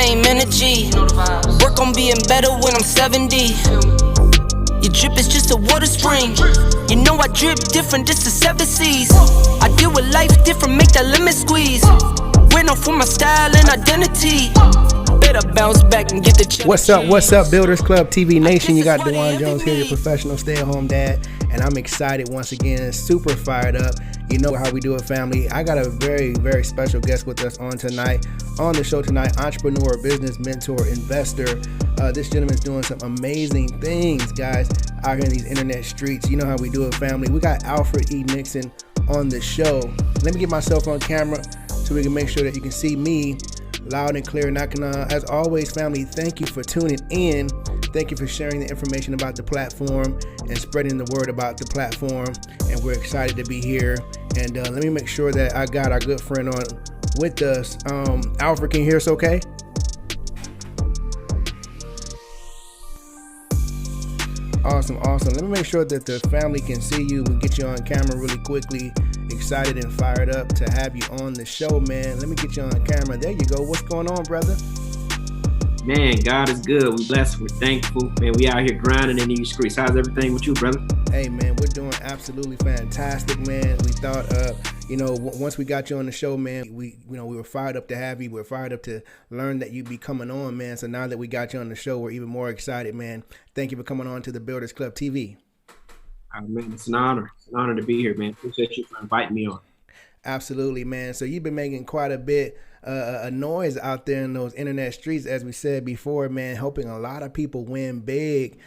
same energy. Work on being better when I'm 70. Your drip is just a water spring. You know I drip different, this is 7 seas. I deal with life different, make that lemon squeeze. Went off for my style and identity. Better bounce back and get the check. What's up, Builders Club TV Nation? You got DeJuan Jones here, your professional stay-at-home dad, and I'm excited once again, super fired up. You know how we do it, family. I got a very, very special guest with us on the show tonight, entrepreneur, business mentor, investor. This gentleman's doing some amazing things, guys, out here in these internet streets. You know how we do it, family. We got Alfred E Nickson on the show. Let me get myself on camera so we can make sure that you can see me loud and clear. And I can, as always, family, thank you for tuning in. Thank you for sharing the information about the platform and spreading the word about the platform. And we're excited to be here. And let me make sure that I got our good friend on with us. Alfred, can you hear us okay? Awesome. Let me make sure that the family can see you. We'll get you on camera really quickly. Excited and fired up to have you on the show, man. Let me get you on camera. There you go. What's going on, brother? Man, God is good. We're blessed. We're thankful. Man, we out here grinding in these streets. How's everything with you, brother? Hey, man, we're doing absolutely fantastic, man. We thought, once we got you on the show, man, we were fired up to have you. We're fired up to learn that you'd be coming on, man. So now that we got you on the show, we're even more excited, man. Thank you for coming on to the Builders Club TV. Oh, man, it's an honor. It's an honor to be here, man. Appreciate you for inviting me on. Absolutely, man. So you've been making quite a bit a noise out there in those internet streets, as we said before, man, helping a lot of people win big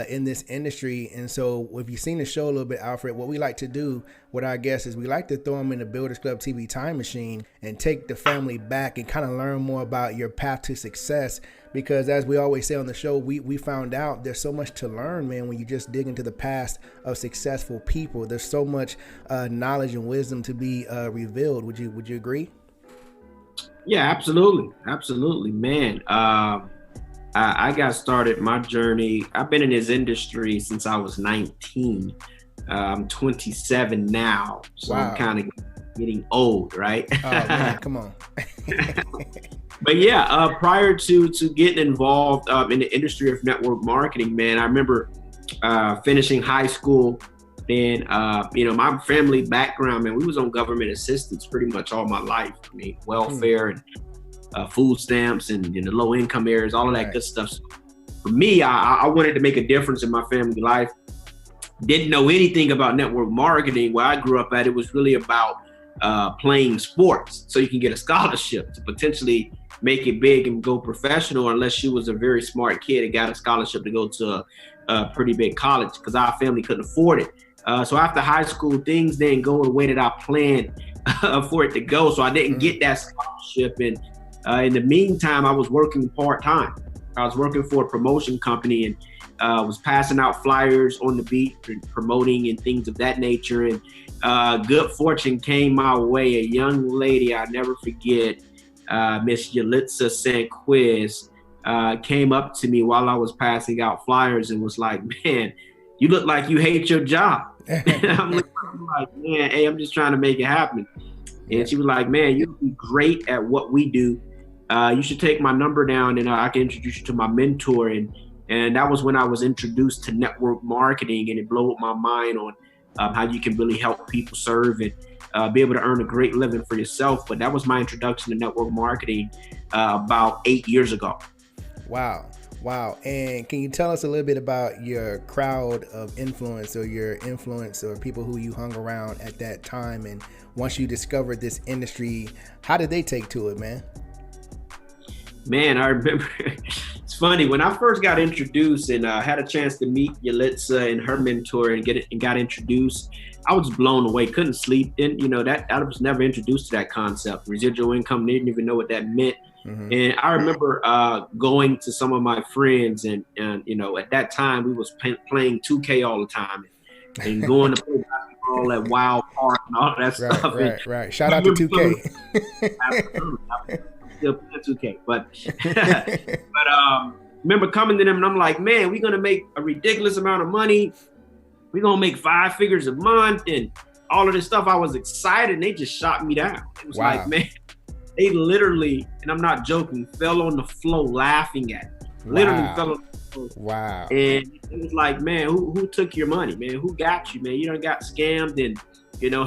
in this industry. And so if you've seen the show a little bit, Alfred, what we like to do with our guests is we like to throw them in the Builders Club TV time machine and take the family back and kind of learn more about your path to success. Because as we always say on the show, we found out there's so much to learn, man, when you just dig into the past of successful people. There's so much knowledge and wisdom to be revealed. Would you agree? Yeah, absolutely, man. I got started my journey. I've been in this industry since I was 19. I'm 27 now, so wow. I'm kind of getting old, right? Oh man, come on. But yeah, prior to getting involved in the industry of network marketing, man, I remember finishing high school. Then, my family background, man, we was on government assistance pretty much all my life. I mean, welfare and food stamps and in the low income areas, all of that good stuff. So for me, I wanted to make a difference in my family life. Didn't know anything about network marketing. Where I grew up at, it was really about playing sports so you can get a scholarship to potentially make it big and go professional, unless you was a very smart kid and got a scholarship to go to a pretty big college, because our family couldn't afford it. So after high school, things didn't go the way that I planned for it to go. So I didn't get that scholarship. And in the meantime, I was working part-time. I was working for a promotion company and was passing out flyers on the beat and promoting and things of that nature. And good fortune came my way. A young lady I never forget, Miss Yalitza Sanquiz, came up to me while I was passing out flyers and was like, "Man, you look like you hate your job." And I'm like, "Man, hey, I'm just trying to make it happen." And she was like, "Man, you'd be great at what we do. You should take my number down and I can introduce you to my mentor." And that was when I was introduced to network marketing, and it blew my mind on how you can really help people serve and be able to earn a great living for yourself. But that was my introduction to network marketing about 8 years ago. Wow. And can you tell us a little bit about your crowd of influence, or your influence, or people who you hung around at that time? And once you discovered this industry, how did they take to it, man? Man, I remember, it's funny, when I first got introduced and had a chance to meet Yalitza and her mentor and got introduced, I was blown away, couldn't sleep. And that I was never introduced to that concept. Residual income, didn't even know what that meant. Mm-hmm. And I remember going to some of my friends and at that time we was playing 2K all the time and going to play basketball at Wild Park and all that stuff. Right. Shout out to 2K. Absolutely. Still playing 2K, but remember coming to them and I'm like, "Man, we're gonna make a ridiculous amount of money. We're gonna make 5 figures a month and all of this stuff." I was excited and they just shot me down. It was like, man, They literally, and I'm not joking, fell on the floor laughing at me. Literally fell on the floor. Wow. And it was like, man, who took your money, man? Who got you, man? You done got scammed. And,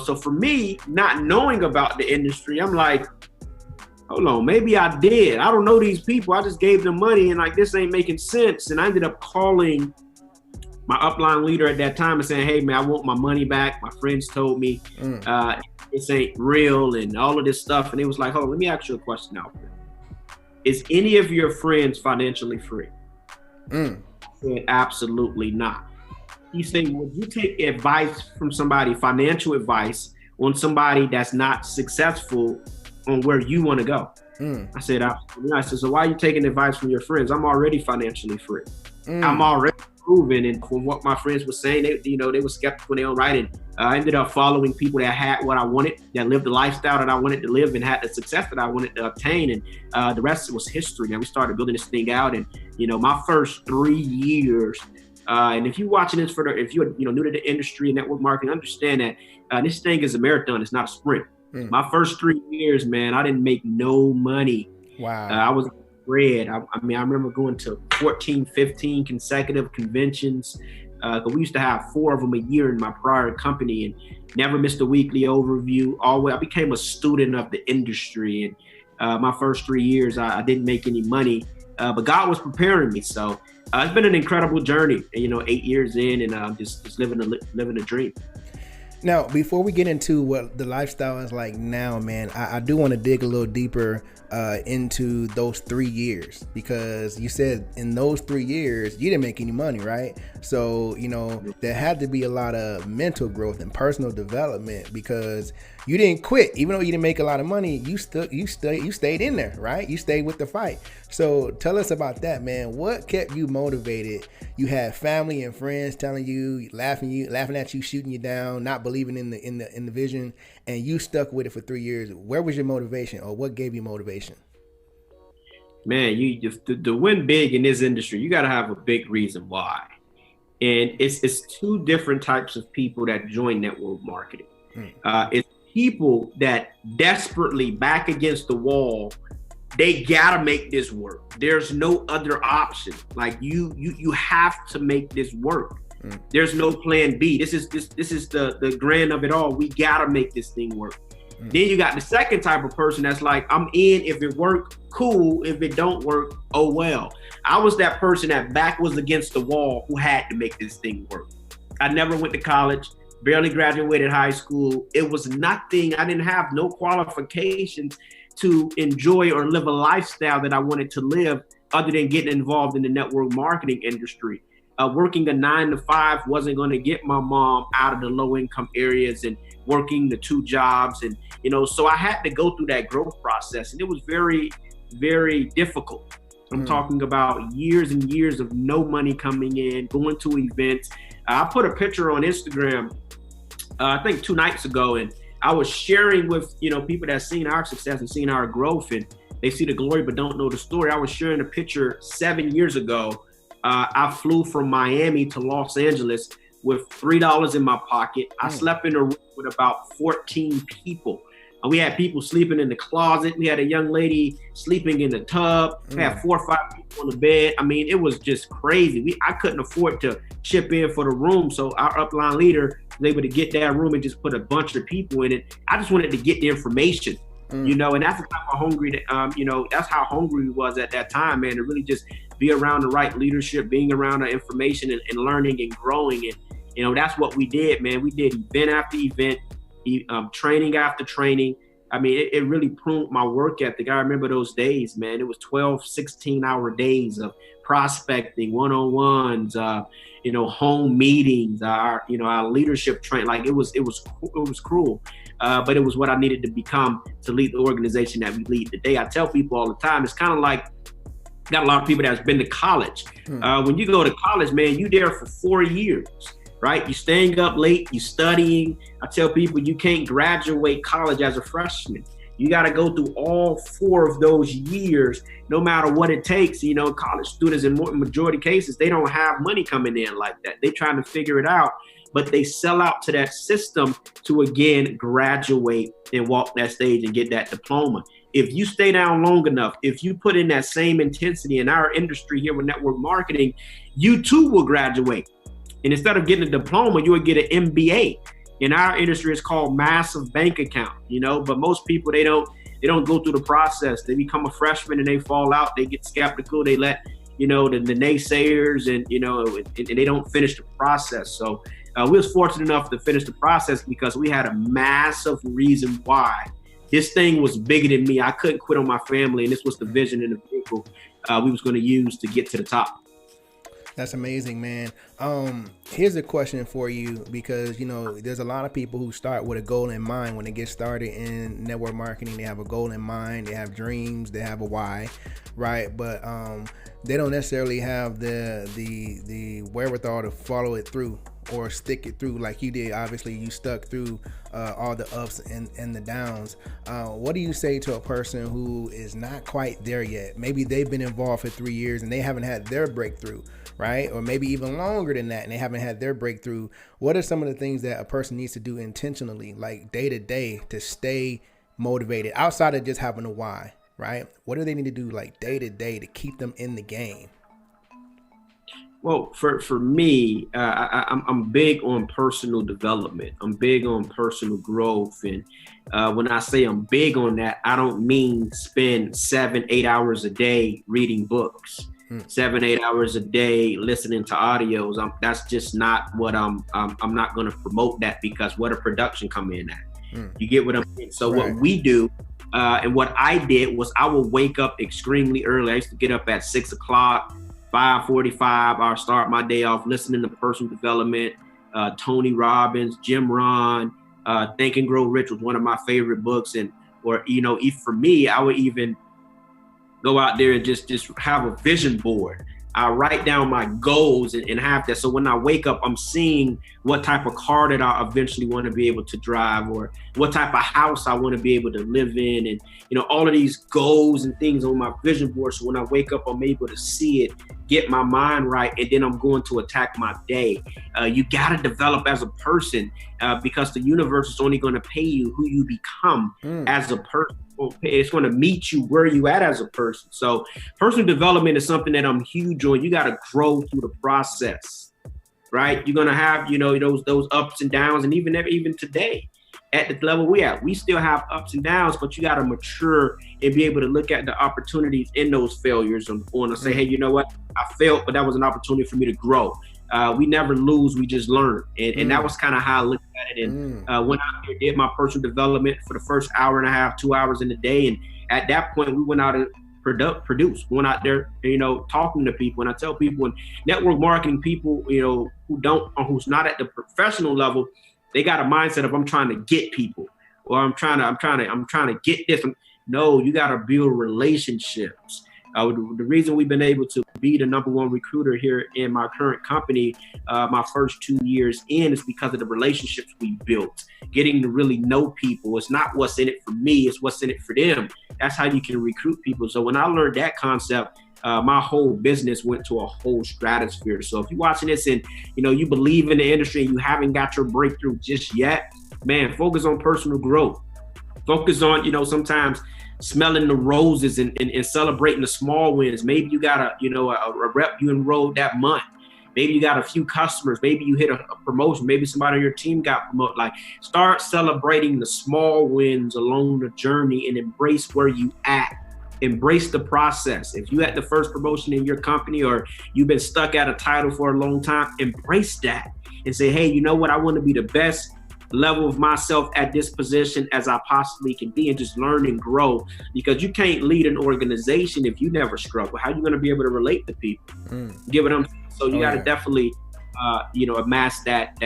so for me, not knowing about the industry, I'm like, hold on, maybe I did. I don't know these people. I just gave them money and like, this ain't making sense. And I ended up calling my upline leader at that time and saying, hey, man, I want my money back. My friends told me this ain't real and all of this stuff. And it was like, hold on, let me ask you a question, Alfred. Is any of your friends financially free? I said, absolutely not. He said, would you take advice from somebody, financial advice, on somebody that's not successful on where you want to go? I said, absolutely not. I said, so why are you taking advice from your friends? I'm already financially free. I'm already proven. And from what my friends were saying, they were skeptical in their own right. And I ended up following people that had what I wanted, that lived the lifestyle that I wanted to live and had the success that I wanted to obtain. And the rest was history. And we started building this thing out. And, my first 3 years, and if you're watching this if you're new to the industry and network marketing, understand that this thing is a marathon. It's not a sprint. My first 3 years, man, I didn't make no money. Wow. I was red. I remember going to 14, 15 consecutive conventions. We used to have 4 of them a year in my prior company and never missed a weekly overview. I became a student of the industry. And my first 3 years, I didn't make any money, but God was preparing me. So it's been an incredible journey, 8 years in, and just living a dream. Now, before we get into what the lifestyle is like now, man, I do want to dig a little deeper into those 3 years, because you said in those 3 years you didn't make any money, right? So there had to be a lot of mental growth and personal development, because you didn't quit. Even though you didn't make a lot of money, you stayed in there, right? You stayed with the fight. So tell us about that, man. What kept you motivated? You had family and friends telling you, laughing at you, shooting you down, not believing in the vision, and you stuck with it for 3 years. Where was your motivation, or what gave you motivation? Man, to win big in this industry, you got to have a big reason why. And it's 2 different types of people that join network marketing. It's people that desperately back against the wall. They gotta make this work. There's no other option. Like you have to make this work. There's no plan B. This is the grand of it all. We gotta make this thing work. Then you got the second type of person that's like, I'm in. If it work, cool. If it don't work, oh well. I was that person that back was against the wall who had to make this thing work. I never went to college, barely graduated high school. It was nothing. I didn't have no qualifications to enjoy or live a lifestyle that I wanted to live other than getting involved in the network marketing industry. Working a 9 to 5 wasn't going to get my mom out of the low income areas and working the 2 jobs. And, so I had to go through that growth process, and it was very, very difficult. I'm talking about years and years of no money coming in, going to events. I put a picture on Instagram, I think 2 nights ago, and I was sharing with, people that seen our success and seen our growth, and they see the glory but don't know the story. I was sharing a picture 7 years ago. I flew from Miami to Los Angeles with $3 in my pocket. I slept in a room with about 14 people. We had people sleeping in the closet. We had a young lady sleeping in the tub. We had 4 or 5 people on the bed. I mean, it was just crazy. I couldn't afford to chip in for the room. So our upline leader was able to get that room and just put a bunch of people in it. I just wanted to get the information, and that's the type of hungry that, that's how hungry we was at that time, man, to really just be around the right leadership, being around the information and learning and growing. And, that's what we did, man. We did event after event, training after training. I mean, it really proved my work ethic. I remember those days, man. It was 12, 16-hour days of prospecting, one-on-ones, home meetings, our leadership training. Like it was cruel, but it was what I needed to become to lead the organization that we lead today. I tell people all the time, it's kind of like, got a lot of people that's been to college. When you go to college, man, you there for 4 years. Right? You're staying up late, you're studying. I tell people you can't graduate college as a freshman. You got to go through all 4 of those years, no matter what it takes. College students in majority cases, they don't have money coming in like that. They're trying to figure it out, but they sell out to that system to, again, graduate and walk that stage and get that diploma. if you stay down long enough, if you put in that same intensity in our industry here with network marketing, you too will graduate. And instead of getting a diploma, you would get an MBA. In our industry, it's called massive bank account, but most people, they don't go through the process. They become a freshman and they fall out. They get skeptical. They let, the naysayers and they don't finish the process. So we was fortunate enough to finish the process because we had a massive reason why. This thing was bigger than me. I couldn't quit on my family, and this was the vision and the vehicle we was going to use to get to the top. That's amazing, man. Here's a question for you, because, there's a lot of people who start with a goal in mind when they get started in network marketing. They have a goal in mind, they have dreams, they have a why, right? But they don't necessarily have the wherewithal to follow it through or stick it through like you did. Obviously, you stuck through all the ups and the downs. What do you say to a person who is not quite there yet? Maybe they've been involved for 3 years and they haven't had their breakthrough, right? Or maybe even longer than that and they haven't had their breakthrough. What are some of the things that a person needs to do intentionally, like day to day, to stay motivated outside of just having a why, right? What do they need to do like day to day to keep them in the game? Well, for me, I'm big on personal development. I'm big on personal growth. And when I say I'm big on that, I don't mean spend 7-8 hours a day reading books, 7-8 hours a day listening to audios. That's just not what I'm not going to promote that, because what a production come in at. You get what I'm saying? So right. What we do and what I did was I would wake up extremely early. I used to get up at 6 o'clock. 5:45, I'll start my day off listening to personal development, Tony Robbins, Jim Rohn, Think and Grow Rich was one of my favorite books. Or for me, I would even go out there and just have a vision board. I write down my goals and have that. So when I wake up, I'm seeing what type of car that I eventually want to be able to drive, or what type of house I want to be able to live in. And, all of these goals and things on my vision board. So when I wake up, I'm able to see it, get my mind right, and then I'm going to attack my day. You got to develop as a person because the universe is only going to pay you who you become as a person. It's going to meet you where you at as a person. So personal development is something that I'm huge on. You got to grow through the process, right? You're going to have, those ups and downs. And even today at the level we at, we still have ups and downs, but you got to mature and be able to look at the opportunities in those failures and say, hey, you know what? I failed, but that was an opportunity for me to grow. We never lose, we just learn. And that was kind of how I looked at it. And went out there, did my personal development for the first hour and a half, 2 hours in the day. And at that point, we went out and went out there, talking to people. And I tell people in network marketing, people, who's not at the professional level, they got a mindset of I'm trying to get people, or I'm trying to get this. No, you got to build relationships. The reason we've been able to be the #1 recruiter here in my current company, my first 2 years in, is because of the relationships we built, getting to really know people. It's not what's in it for me, it's what's in it for them. That's how you can recruit people. So when I learned that concept, my whole business went to a whole stratosphere. So if you're watching this and, you believe in the industry and you haven't got your breakthrough just yet, man, focus on personal growth. Focus on, sometimes smelling the roses and celebrating the small wins. Maybe you got a rep you enrolled that month. Maybe you got a few customers. Maybe you hit a promotion. Maybe somebody on your team got promoted. Like, start celebrating the small wins along the journey and embrace where you at. Embrace the process. If you had the first promotion in your company, or you've been stuck at a title for a long time, embrace that and say, hey, you know what? I want to be the best level of myself at this position as I possibly can be, and just learn and grow, because you can't lead an organization if you never struggle. How are you going to be able to relate to people? Give it them. So you got to definitely, amass that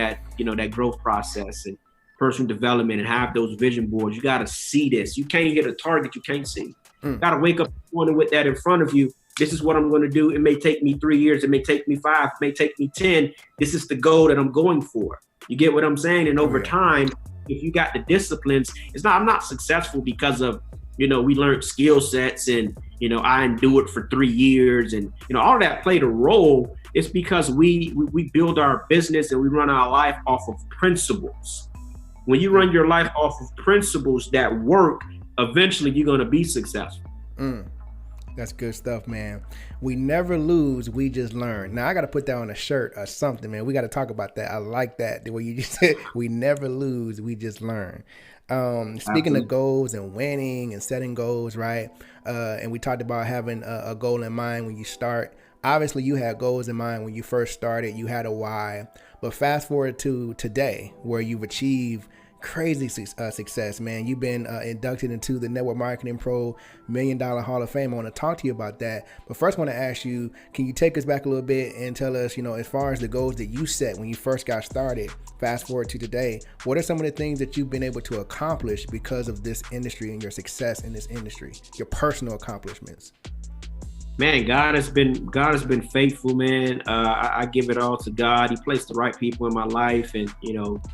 growth process and personal development, and have those vision boards. You got to see this. You can't hit a target you can't see. Got to wake up in the morning with that in front of you. This is what I'm going to do. It may take me 3 years. It may take me 5. It may take me 10. This is the goal that I'm going for. You get what I'm saying? And over time, if you got the disciplines, I'm not successful because of, we learned skill sets and, I didn't do it for 3 years. And, all that played a role. It's because we build our business and we run our life off of principles. When you run your life off of principles that work, eventually you're going to be successful. That's good stuff, man. We never lose, we just learn. Now I got to put that on a shirt or something, man. We got to talk about that. I like that, the way you just said, we never lose, we just learn. Speaking of goals and winning and setting goals, right? And we talked about having a goal in mind when you start. Obviously, you had goals in mind when you first started. You had a why. But fast forward to today, where you've achieved crazy success, man. You've been inducted into the Network Marketing Pro $1 Million Hall of Fame. I want to talk to you about that. But first, I want to ask you, can you take us back a little bit and tell us, as far as the goals that you set when you first got started, fast forward to today, what are some of the things that you've been able to accomplish because of this industry and your success in this industry, your personal accomplishments? Man, God has been faithful, man. I give it all to God. He placed the right people in my life, and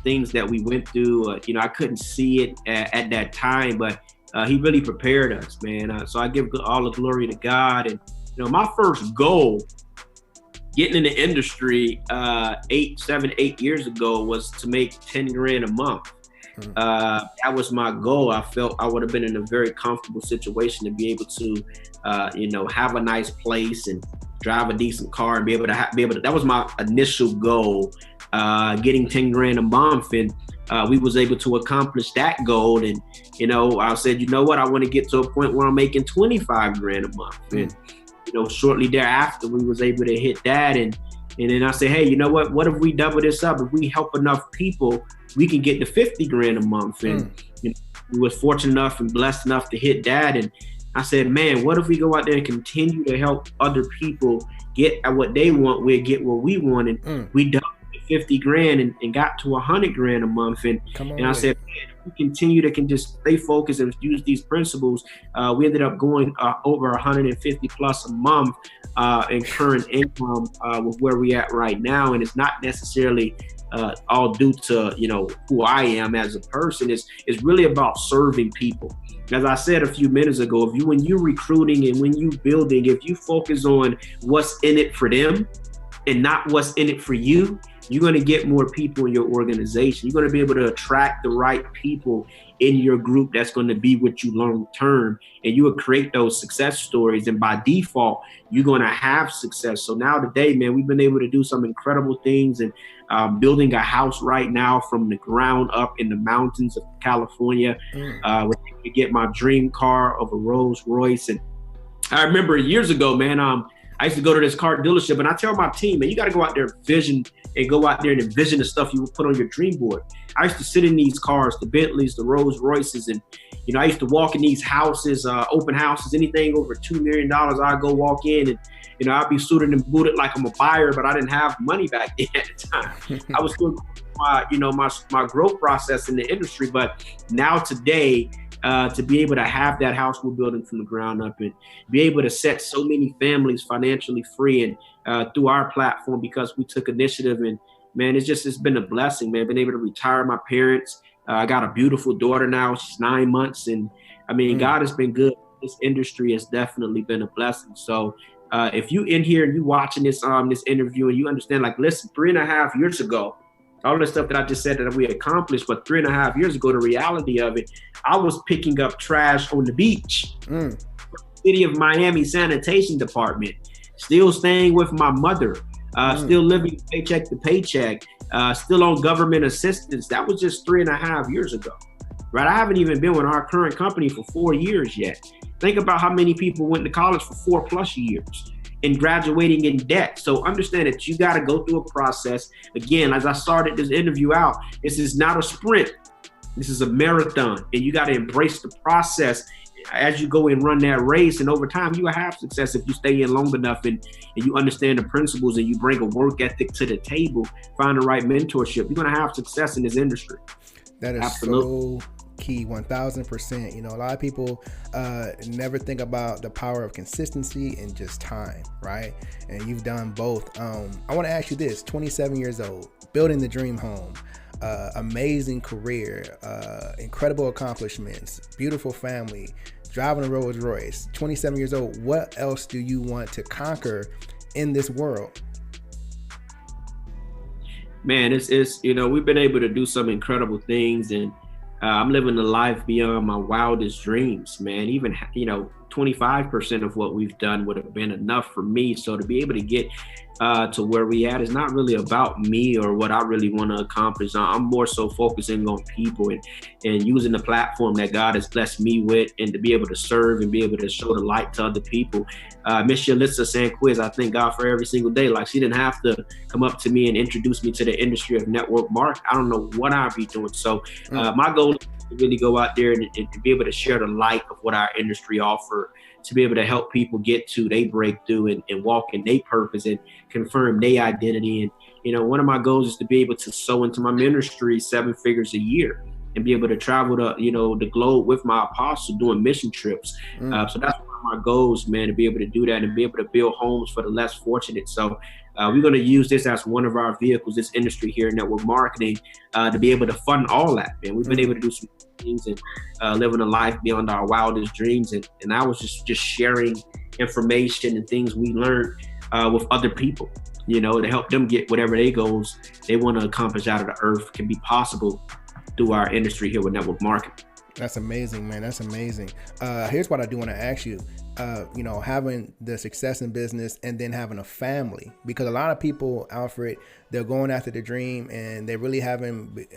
things that we went through. I couldn't see it at that time, but He really prepared us, man. So I give all the glory to God. And my first goal, getting in the industry 8 years ago, was to make 10 grand a month. That was my goal. I felt I would have been in a very comfortable situation to be able to, have a nice place and drive a decent car and be able to. That was my initial goal, getting 10 grand a month, and we was able to accomplish that goal. And I said, I want to get to a point where I'm making 25 grand a month. And shortly thereafter, we was able to hit that. And then I said, hey, what if we double this up? If we help enough people, we can get to 50 grand a month. And we was fortunate enough and blessed enough to hit that. And I said, man, what if we go out there and continue to help other people get what they want, we'll get what we want. And we doubled 50 grand and got to 100 grand a month. And I said, man, if we continue to just stay focused and use these principles, we ended up going over 150 plus a month in current income with where we at right now. And it's not necessarily all due to who I am as a person. It's really about serving people. As I said a few minutes ago, when you're recruiting and when you building, if you focus on what's in it for them and not what's in it for you, you're going to get more people in your organization. You're going to be able to attract the right people in your group that's going to be with you long term, and you will create those success stories. And by default, you're going to have success. So now today, man, we've been able to do some incredible things, and building a house right now from the ground up in the mountains of California. We're able to get my dream car of a Rolls Royce. And I remember years ago, man, I used to go to this car dealership, and I tell my team, man, you got to go out there and go out there and envision the stuff you would put on your dream board. I used to sit in these cars, the Bentleys, the Rolls Royces, and I used to walk in these houses, open houses, anything over $2 million. I'd go walk in, and I'd be suited and booted like I'm a buyer, but I didn't have money back then at the time. I was still my growth process in the industry, but now today, to be able to have that house we're building from the ground up and be able to set so many families financially free and through our platform because we took initiative. And man, it's been a blessing, man. Been able to retire my parents. I got a beautiful daughter now. She's 9 months. And I mean, God has been good. This industry has definitely been a blessing. So if you in here and you watching this interview and you understand, like, listen, 3.5 years ago, all the stuff that I just said that we accomplished, but 3.5 years ago, the reality of it, I was picking up trash on the beach. City of Miami sanitation department, still staying with my mother, still living paycheck to paycheck, still on government assistance. That was just 3.5 years ago, right? I haven't even been with our current company for 4 years yet. Think about how many people went to college for 4+ years and graduating in debt. So understand that you got to go through a process. Again, as I started this interview out, this is not a sprint. This is a marathon, and you got to embrace the process as you go and run that race. And over time, you will have success if you stay in long enough and you understand the principles and you bring a work ethic to the table, find the right mentorship. You're going to have success in this industry. That is absolutely so key, 1000%. A lot of people never think about the power of consistency and just time, right? And you've done both. I want to ask you this: 27 years old, building the dream home, amazing career, incredible accomplishments, beautiful family, driving a Rolls Royce, 27 years old. What else do you want to conquer in this world? Man, it's we've been able to do some incredible things, and I'm living a life beyond my wildest dreams, man. Even, 25% of what we've done would have been enough for me. So to be able to get to where we at is not really about me or what I really want to accomplish. I'm more so focusing on people and using the platform that God has blessed me with, and to be able to serve and be able to show the light to other people. Miss Yalitza Sanquiz, I thank God for every single day. Like, she didn't have to come up to me and introduce me to the industry of network marketing. I don't know what I'd be doing. So my goal is to really go out there and to be able to share the light of what our industry offers, to be able to help people get to their breakthrough and walk in their purpose and confirm their identity. And, one of my goals is to be able to sow into my ministry 7 figures a year and be able to travel to, the globe with my apostle doing mission trips. So that's one of my goals, man, to be able to do that and be able to build homes for the less fortunate. So we're going to use this as one of our vehicles, this industry here in network marketing, to be able to fund all that, man. We've been able to do some things and living a life beyond our wildest dreams. And I was just sharing information and things we learned with other people, to help them get whatever their goals they want to accomplish out of the earth can be possible through our industry here with network marketing. That's amazing, man. That's amazing. Here's what I do want to ask you. Having the success in business and then having a family, because a lot of people, Alfred, they're going after the dream and they really haven't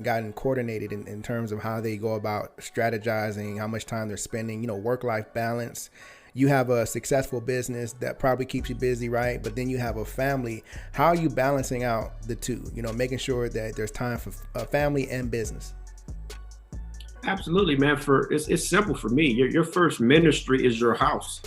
gotten coordinated in terms of how they go about strategizing, how much time they're spending, work-life balance. You have a successful business that probably keeps you busy, right? But then you have a family. How are you balancing out the two, making sure that there's time for family and business? Absolutely, man. It's simple for me. Your first ministry is your house,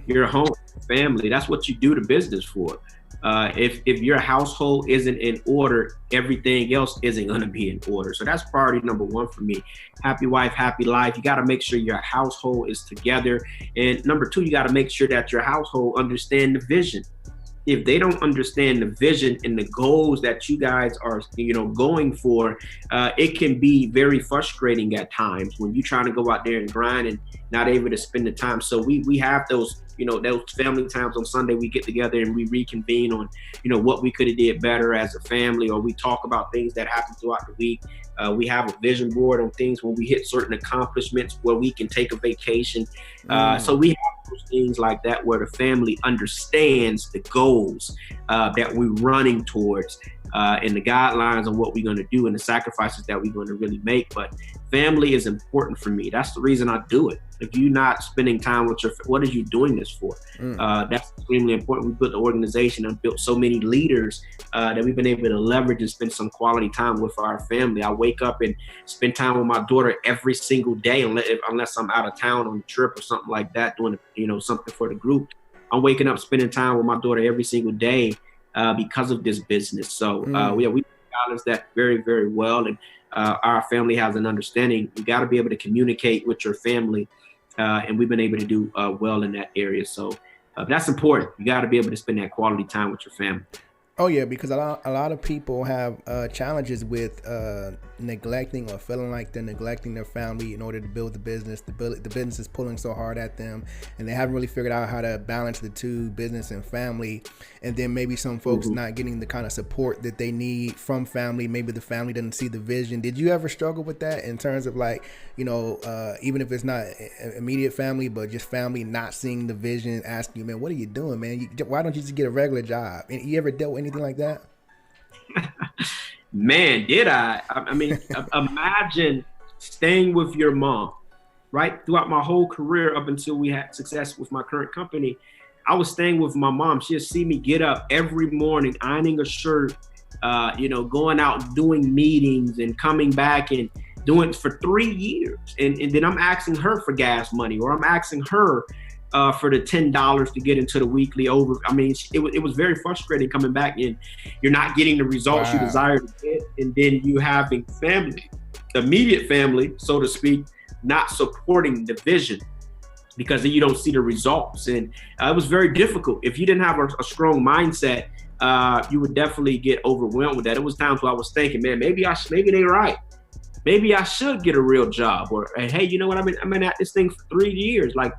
your home, family. That's what you do the business for. If your household isn't in order, everything else isn't going to be in order. So that's priority number 1 for me. Happy wife, happy life. You got to make sure your household is together. And number 2, you got to make sure that your household understand the vision. If they don't understand the vision and the goals that you guys are, going for, it can be very frustrating at times when you're trying to go out there and grind and not able to spend the time. So we have those, those family times on Sunday. We get together and we reconvene on, what we could have did better as a family, or we talk about things that happen throughout the week. We have a vision board on things when we hit certain accomplishments where we can take a vacation. So we have those things like that where the family understands the goals that we're running towards and the guidelines on what we're going to do and the sacrifices that we're going to really make. But family is important for me. That's the reason I do it. If you're not spending time with what are you doing this for? That's extremely important. We built the organization and built so many leaders that we've been able to leverage and spend some quality time with our family. I wake up and spend time with my daughter every single day, unless I'm out of town on a trip or something like that, doing something for the group. I'm waking up, spending time with my daughter every single day because of this business. So we balance that very, very well. And our family has an understanding. You got to be able to communicate with your family. And we've been able to do well in that area. So that's important. You got to be able to spend that quality time with your family. Oh, yeah, because a lot of people have challenges with neglecting or feeling like they're neglecting their family in order to build the business. The business is pulling so hard at them, and they haven't really figured out how to balance the two, business and family. And then maybe some folks not getting the kind of support that they need from family. Maybe the family doesn't see the vision. Did you ever struggle with that in terms of even if it's not immediate family, but just family not seeing the vision, asking you, man, what are you doing, man? Why don't you just get a regular job? And you ever dealt with anything like that? Man, did I? I mean, imagine staying with your mom, right? Throughout my whole career up until we had success with my current company, I was staying with my mom. She'd see me get up every morning, ironing a shirt, going out doing meetings and coming back and doing it for 3 years. And then I'm asking her for gas money, or I'm asking her for the $10 to get into the weekly over. I mean, it was very frustrating coming back and you're not getting the results you desire to get. And then you having family, immediate family, so to speak, not supporting the vision because then you don't see the results. And it was very difficult. If you didn't have a strong mindset, you would definitely get overwhelmed with that. It was times where I was thinking, man, maybe they're right. Maybe I should get a real job, or hey, you know what? I've been at this thing for 3 years. Like,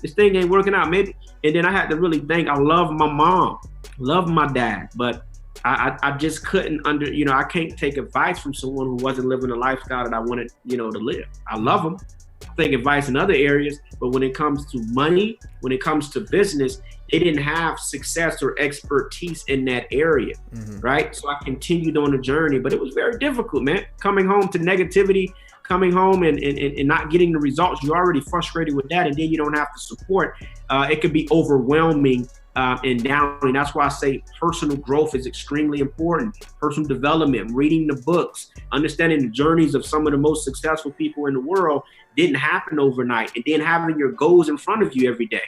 this thing ain't working out, maybe. And then I had to really think, I love my mom, love my dad, but I just couldn't I can't take advice from someone who wasn't living the lifestyle that I wanted, to live. I love them. I take advice in other areas, but when it comes to money, when it comes to business, they didn't have success or expertise in that area, right? So I continued on the journey, but it was very difficult, man. Coming home to negativity, coming home and not getting the results, you're already frustrated with that, and then you don't have the support. It could be overwhelming and downing. That's why I say personal growth is extremely important. Personal development, reading the books, understanding the journeys of some of the most successful people in the world didn't happen overnight, and then having your goals in front of you every day.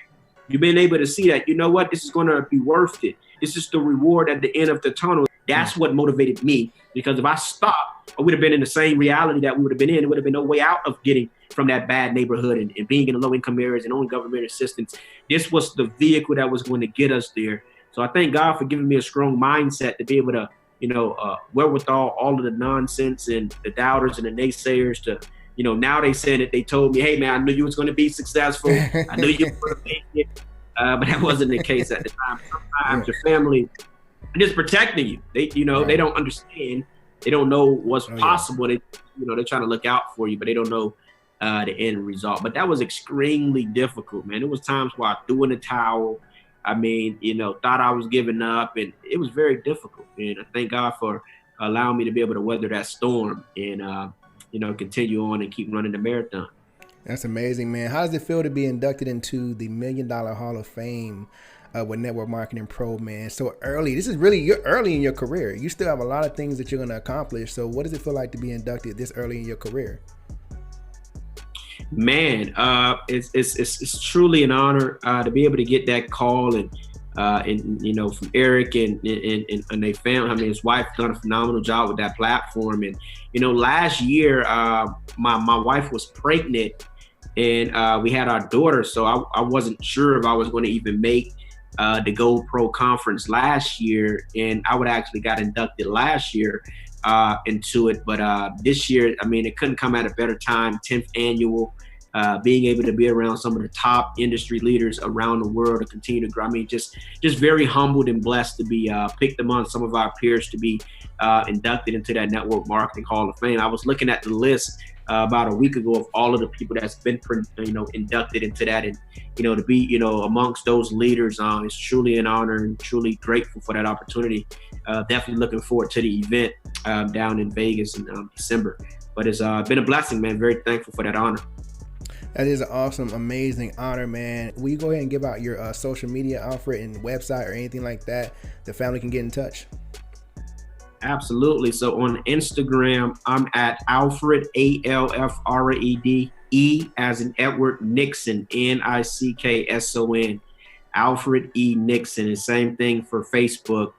You've been able to see that, this is going to be worth it. This is the reward at the end of the tunnel. That's what motivated me, because if I stopped, I would have been in the same reality that we would have been in. There would have been no way out of getting from that bad neighborhood and being in the low-income areas and owning government assistance. This was the vehicle that was going to get us there. So I thank God for giving me a strong mindset to be able to, wherewithal all of the nonsense and the doubters and the naysayers to, now they said that they told me, hey, man, I knew you was going to be successful. I knew you were going to make it. But that wasn't the case at the time. Sometimes your family is protecting you. They, they don't understand. They don't know what's possible. They, they're trying to look out for you, but they don't know the end result. But that was extremely difficult, man. There was times where I threw in the towel. I mean, thought I was giving up, and it was very difficult. And I thank God for allowing me to be able to weather that storm and, continue on and keep running the marathon. That's amazing, man. How does it feel to be inducted into the $1 Million Hall of Fame with Network Marketing Pro, man? So early. This is really, you're early in your career. You still have a lot of things that you're going to accomplish. So what does it feel like to be inducted this early in your career? Man, it's truly an honor to be able to get that call and from Eric and they found, his wife done a phenomenal job with that platform. And, last year, my wife was pregnant and we had our daughter. So I wasn't sure if I was going to even make the Gold Pro conference last year. And I would actually got inducted last year into it. But this year, it couldn't come at a better time, 10th annual. Being able to be around some of the top industry leaders around the world to continue to grow. Just very humbled and blessed to be picked among some of our peers to be inducted into that Network Marketing Hall of Fame. I was looking at the list about a week ago of all of the people that's been, inducted into that, and to be, amongst those leaders. It's truly an honor and truly grateful for that opportunity. Definitely looking forward to the event down in Vegas in December. But it's been a blessing, man. Very thankful for that honor. That is an awesome, amazing honor, man. Will you go ahead and give out your social media, Alfred, and website or anything like that the family can get in touch? Absolutely. So on Instagram, I'm at Alfred, ALFRED, E as in Edward, Nickson, NICKSON, Alfred E Nickson. And same thing for Facebook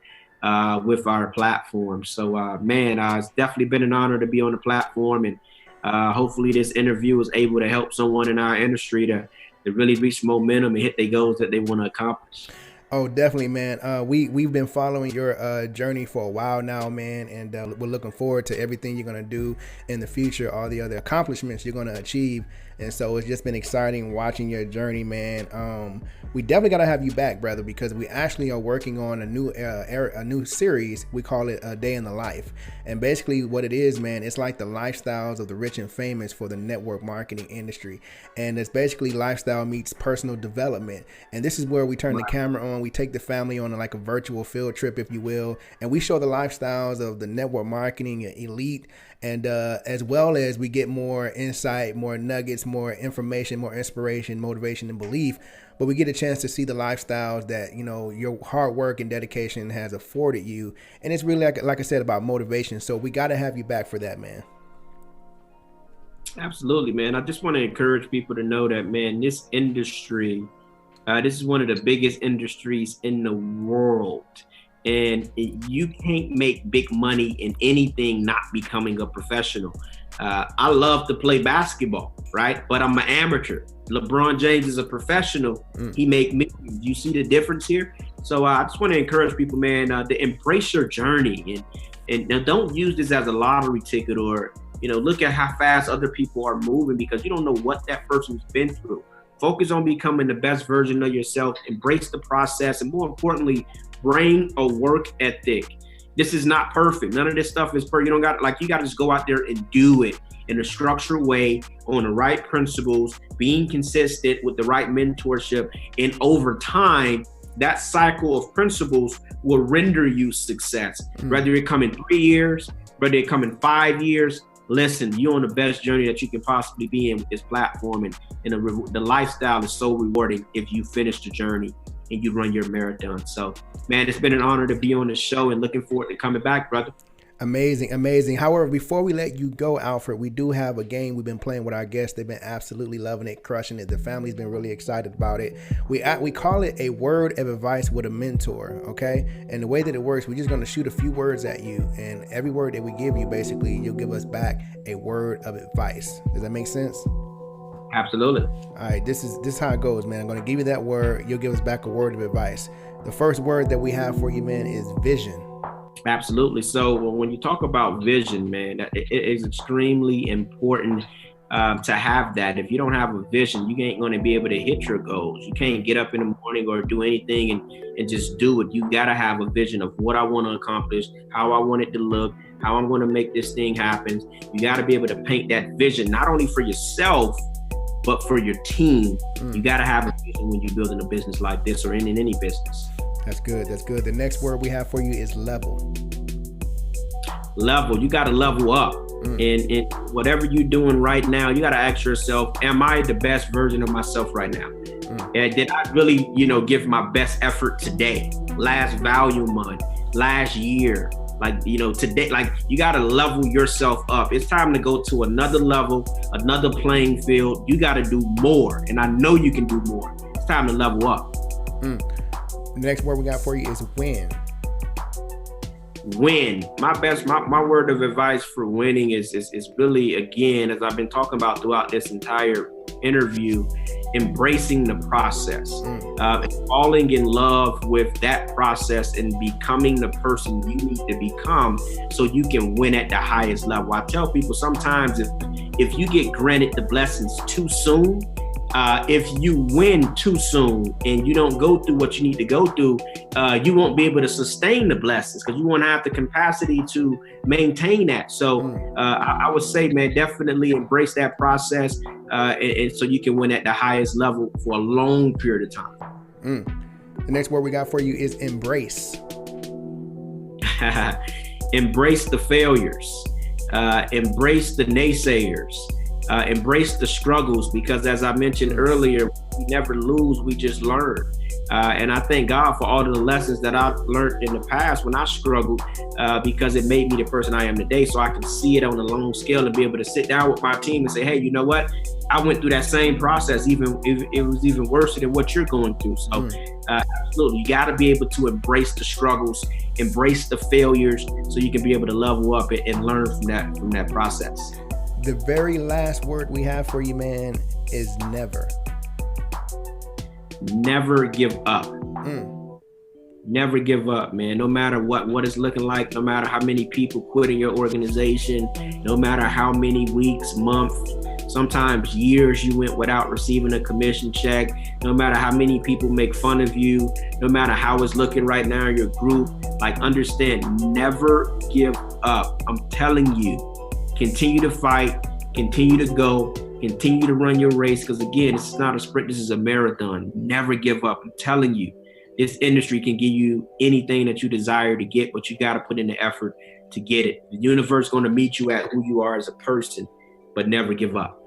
with our platform. So, it's definitely been an honor to be on the platform, and hopefully this interview was able to help someone in our industry to really reach momentum and hit their goals that they want to accomplish. Oh, definitely, man. We've been following your journey for a while now, man, and we're looking forward to everything you're going to do in the future, all the other accomplishments you're going to achieve. And so it's just been exciting watching your journey, man. We definitely got to have you back, brother, because we actually are working on a new series. We call it A Day in the Life. And basically what it is, man, it's like the lifestyles of the rich and famous for the network marketing industry. And it's basically lifestyle meets personal development. And this is where we turn the camera on. We take the family on like a virtual field trip, if you will. And we show the lifestyles of the network marketing elite. And as well as we get more insight, more nuggets, more information, more inspiration, motivation, and belief. But we get a chance to see the lifestyles that, your hard work and dedication has afforded you. And it's really, like I said, about motivation. So we got to have you back for that, man. Absolutely, man. I just want to encourage people to know that, man, this industry, this is one of the biggest industries in the world. And you can't make big money in anything not becoming a professional. I love to play basketball, right? But I'm an amateur. LeBron James is a professional. He make millions. You see the difference here? So I just want to encourage people, man, to embrace your journey and now don't use this as a lottery ticket or, look at how fast other people are moving, because you don't know what that person's been through. Focus on becoming the best version of yourself, embrace the process, and more importantly, bring a work ethic This is not perfect. None of this stuff is perfect. You don't got, like, you got to just go out there and do it in a structured way, on the right principles, being consistent with the right mentorship. And over time, that cycle of principles will render you success. Whether it come in 3 years, whether it come in 5 years, listen, you're on the best journey that you can possibly be in with this platform. And the lifestyle is so rewarding if you finish the journey and you run your marathon. So, man, it's been an honor to be on the show, and looking forward to coming back, brother. Amazing, amazing. However, before we let you go, Alfred, we do have a game we've been playing with our guests. They've been absolutely loving it, crushing it. The family's been really excited about it. We call it a word of advice with a mentor, okay? And the way that it works, we're just going to shoot a few words at you, and every word that we give you, basically, you'll give us back a word of advice. Does that make sense? Absolutely. All right, this is how it goes, man. I'm going to give you that word. You'll give us back a word of advice. The first word that we have for you, man, is vision. Absolutely. So when you talk about vision, man, it is extremely important to have that. If you don't have a vision, you ain't going to be able to hit your goals. You can't get up in the morning or do anything and just do it. You got to have a vision of what I want to accomplish, how I want it to look, how I'm going to make this thing happen. You got to be able to paint that vision, not only for yourself, but for your team. You got to have a vision when you're building a business like this, or in any business. That's good. That's good. The next word we have for you is level. Level. You got to level up. And whatever you're doing right now, you got to ask yourself, am I the best version of myself right now? And did I really, give my best effort today, last value month, last year? Like, today, like, you got to level yourself up. It's time to go to another level, another playing field. You got to do more. And I know you can do more. It's time to level up. The next word we got for you is win. Win. My word of advice for winning is really, again, as I've been talking about throughout this entire interview, embracing the process, falling in love with that process, and becoming the person you need to become so you can win at the highest level. I tell people sometimes if you get granted the blessings too soon, if you win too soon and you don't go through what you need to go through, you won't be able to sustain the blessings, because you won't have the capacity to maintain that. So I would say, man, definitely embrace that process, and so you can win at the highest level for a long period of time. The next word we got for you is embrace. Embrace the failures. Embrace the naysayers. Embrace the struggles, because as I mentioned earlier, we never lose, we just learn. And I thank God for all of the lessons that I've learned in the past when I struggled, because it made me the person I am today. So I can see it on a long scale and be able to sit down with my team and say, hey, you know what? I went through that same process, even if it was even worse than what you're going through. So absolutely, you got to be able to embrace the struggles, embrace the failures, so you can be able to level up and learn from that process. The very last word we have for you, man, is never. Never give up. Never give up, man. No matter what it's looking like, no matter how many people quit in your organization, no matter how many weeks, months, sometimes years you went without receiving a commission check, no matter how many people make fun of you, no matter how it's looking right now in your group, like, understand, never give up. I'm telling you. Continue to fight, continue to go, continue to run your race, because again, this is not a sprint, this is a marathon. Never give up. I'm telling you, this industry can give you anything that you desire to get, but you got to put in the effort to get it. The universe is going to meet you at who you are as a person, but never give up.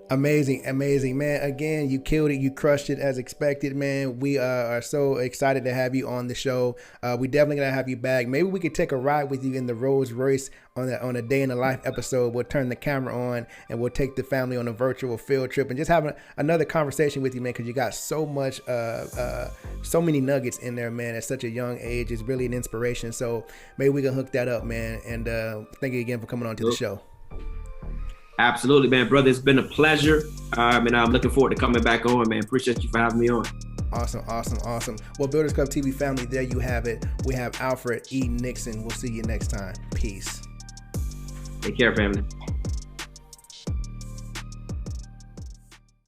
Amazing, man. Again, you killed it. You crushed it as expected, man. We are so excited to have you on the show. We definitely gonna have you back. Maybe we could take a ride with you in the Rolls Royce on a day in the life episode. We'll turn the camera on and we'll take the family on a virtual field trip and just have another conversation with you, man, because you got so much, so many nuggets in there, man. At such a young age, it's really an inspiration. So maybe we can hook that up, man. And thank you again for coming on to the show. Absolutely, man, brother. It's been a pleasure. And I'm looking forward to coming back on, man. Appreciate you for having me on. Awesome. Well, Builders Club TV family, there you have it. We have Alfred E. Nickson. We'll see you next time. Peace. Take care, family.